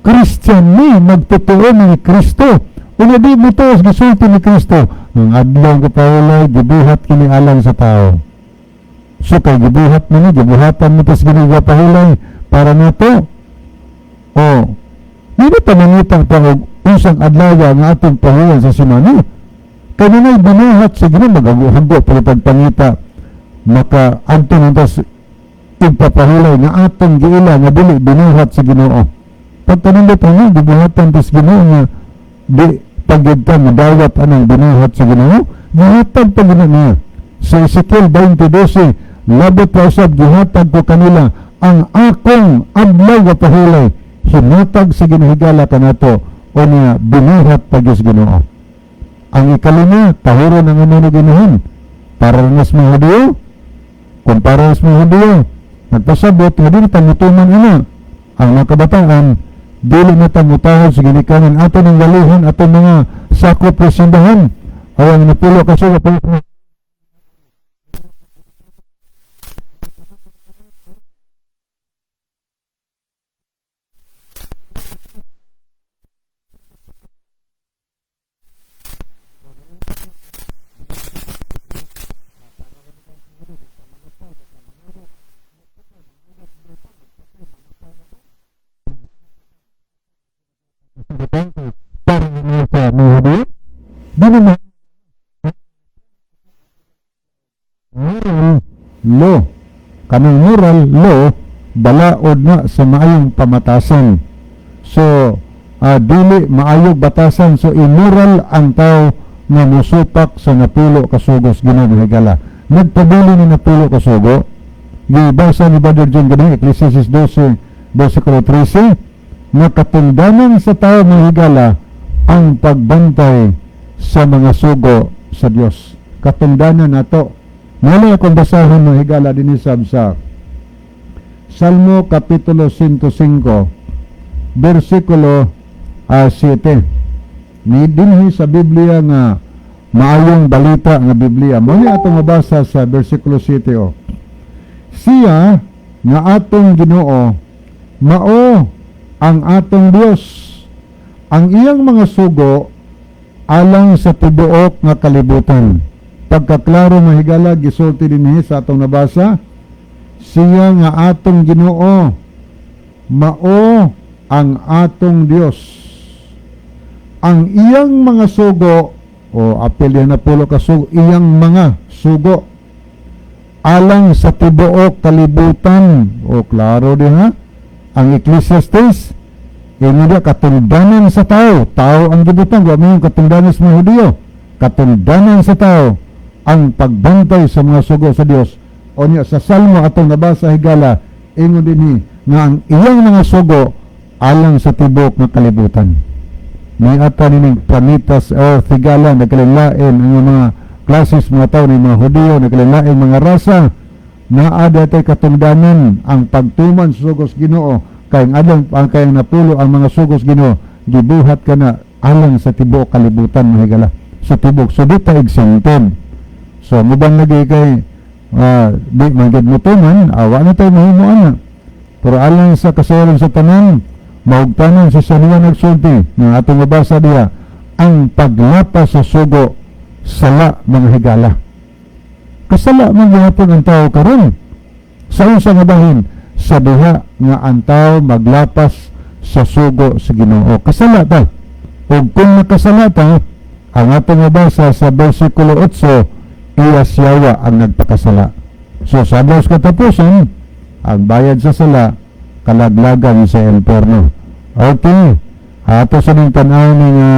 Christian ni magtotoo ni Kristo. Una di mo to gisulti ni Kristo ng adlaw nga pahulay gibuhat kini alang sa tao. So kay gibuhat mo ni gibuhatan mo tas ginagawa pahulay para nato. O dili pa mangitang pa og usang adlaw nga atong pahulan sa semana. Kay nanay binuhat sa Ginoo magaguhago pala pangita maka adto nantas ipapahulay nga atong giila nga dili binuhat sa Ginoo. Pagtanindot nga gibuhatan tas Ginoo nga di pagigta madawat anang binuhat sa Ginoo, gihatag pa Ginoo niya. Sa Ezekiel 20:12, labot pa usab gihatag ko kanila ang akong adlaw nga pahulay, hinatag sa ginahigala kanato o niya binuhat pa Diyos Ginoo. Ang ikalima, tahuro ng ano ginahan para nas mga Hudiyo. Kung para nas mga Hudiyo, nagpasabot nga din tangutuman ina ang mga kabataan dili na tangutahon sa ginikanan ato ng galuhan ato mga sakop sa simbahan awang napulo kaso po para sa mga Hudiyo. Di naman moral law. Kanang moral law, balaod na sa maayong pamatasan. So, dili maayog batasan. So, immoral ang tao na musupak sa napulo kasugos ginagala. Nagpabili ni napulo kasugo. Gibasa ni Brother John Ganing, Ecclesiastes 12, versikulo 13, na katungdanan sa tao ng higala ang pagbantay sa mga sugo sa Dios. Katungdanan nato. Mali akong basahan ng higala din isab sa Salmo Kapitulo 105, versikulo 7. Ni dinhi sa Biblia nga maayong balita nga Biblia. Mali atong mabasa sa versikulo 7. Siya nga atong Ginoo mao ang atong Dios, ang iyang mga sugo alang sa tibuok nga kalibutan. Pagkaklaro mahigala gisulti dinhi sa atong nabasa, siya nga atong Ginoo mao ang atong Dios, ang iyang mga sugo o apel yan na pulo ka sugo, iyang mga sugo alang sa tibuok kalibutan. O klaro din ha ang Ecclesiastes, inyo katungdanan sa tao. Tao ang gibutan, yung katungdanan sa mga Hudiyo. Katungdanan sa tao ang pagbantay sa mga sugo sa Dios. O niya sa Salmo atong nabasa higala, inyo din nga ang iyang mga sugo alang sa tibok na kalibutan. May ata nining planitas earth higala, nagkalilain ang mga klases mga tao ng mga Hudiyo, nagkalilain mga rasa na ada tay katungdanan ang pagtuman sa sugos Ginoo kay adang ang kayang napulo ang mga sugos Ginoo gibuhat kana alang sa tibuok kalibutan mahigala sa tibok. So di ta exempted. So mubang lagi kay di manggid mo tuman awa na tayo mahimo ana, pero alang sa kasayran sa tanan maugtanan sa saniya nagsulti ng atong mabasa diha ang paglapas sa sugo sala mga higala. Kasala man gihapon ang tao karon sa usa nga bahin sa diha nga ang tao maglapas sa sugo sa Ginoo. Kasala ta. Ug kung nakasala ta, ang atong mabasa sa bersikulo 8, iya siyawa ang nagpakasala. So sa dos katapusan, ang bayad sa sala kalaglagan sa impierno. Okay. Ato sa ning tan-aw ni nga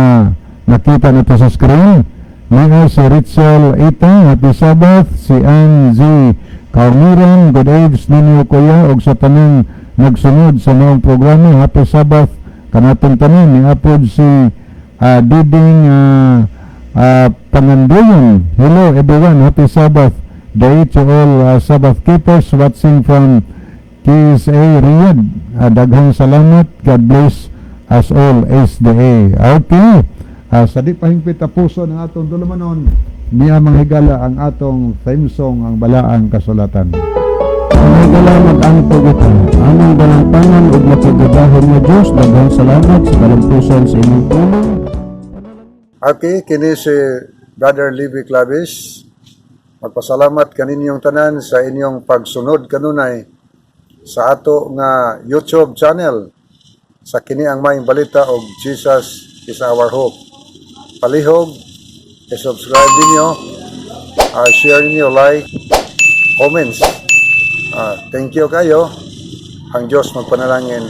nakita nato sa screen. Mga si Ritzel Ita, Happy Sabbath, si Angie Kaumiran, good age ninyo kuya og sa tanang nagsunod sa maong programa. Happy Sabbath kanatong tanan ni apod si Diding Pangandoyon. Hello everyone, happy Sabbath day to all Sabbath keepers watching from KSA Riyadh. Daghang salamat. God bless us all SDA. Okay. Sa di pahingpit puso ng atong dulumanon, niya manghigala ang atong theme song, ang Balaang Kasulatan. May galamat ang pagita. Among dalampangan ug makagabahon nga Dios, daghang salamat sa kalampusan sa inyong tulong. Okay, kini si Brother Levi Clavis. Magpasalamat kaninyong tanan sa inyong pagsunod kanunay sa ato nga YouTube channel sa kini ang maayong balita og Jesus is our hope. Palihog, i-subscribe ninyo, share ninyo, like, comments. Thank you kayo. Ang Diyos magpanalangin.